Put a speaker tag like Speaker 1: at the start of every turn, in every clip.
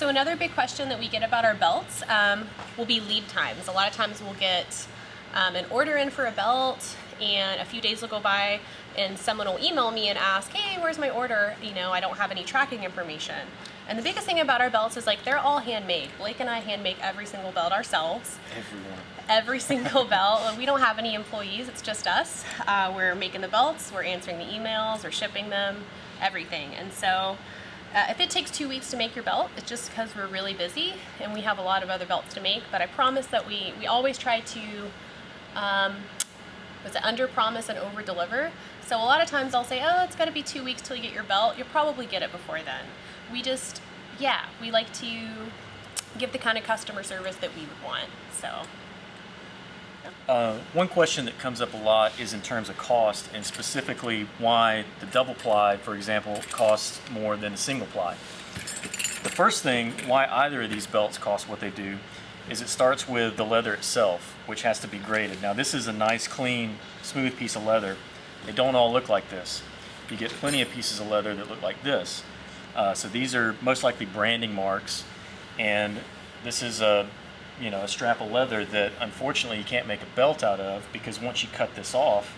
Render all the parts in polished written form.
Speaker 1: So another big question that we get about our belts will be lead times. A lot of times we'll get an order in for a belt, and a few days will go by and someone will email me and ask, hey, where's my order? You know, I don't have any tracking information. And the biggest thing about our belts is, like, they're all handmade. Blake and I hand make every single belt ourselves.
Speaker 2: Everyone.
Speaker 1: Every single belt. We don't have any employees, it's just us. We're making the belts, we're answering the emails, we're shipping them, everything. And so if it takes 2 weeks to make your belt, it's just because we're really busy and we have a lot of other belts to make. But I promise that we always try to under promise and over deliver. So a lot of times I'll say, oh, it's got to be 2 weeks till you get your belt. You'll probably get it before then. We like to give the kind of customer service that we would want. So.
Speaker 2: One question that comes up a lot is in terms of cost, and specifically why the double ply, for example, costs more than a single ply. The first thing why either of these belts cost what they do is it starts with the leather itself, which has to be graded. Now this is a nice, clean, smooth piece of leather. They don't all look like this. You get plenty of pieces of leather that look like this. So these are most likely branding marks, and this is a strap of leather that unfortunately you can't make a belt out of, because once you cut this off,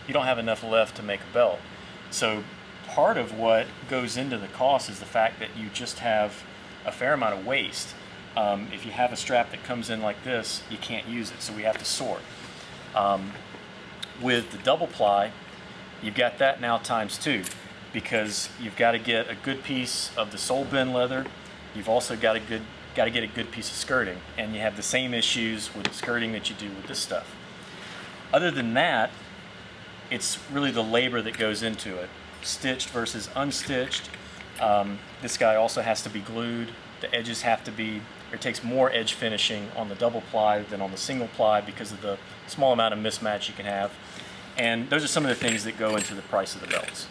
Speaker 2: you don't have enough left to make a belt. So part of what goes into the cost is the fact that you just have a fair amount of waste. If you have a strap that comes in like this, you can't use it, so we have to sort. With the double ply, you've got that now times 2, because you've got to get a good piece of the sole bend leather. You've also got to get a good piece of skirting, and you have the same issues with the skirting that you do with this stuff. Other than that, it's really the labor that goes into it, stitched versus unstitched. This guy also has to be glued. The edges have to be, it takes more edge finishing on the double ply than on the single ply because of the small amount of mismatch you can have. And those are some of the things that go into the price of the belts.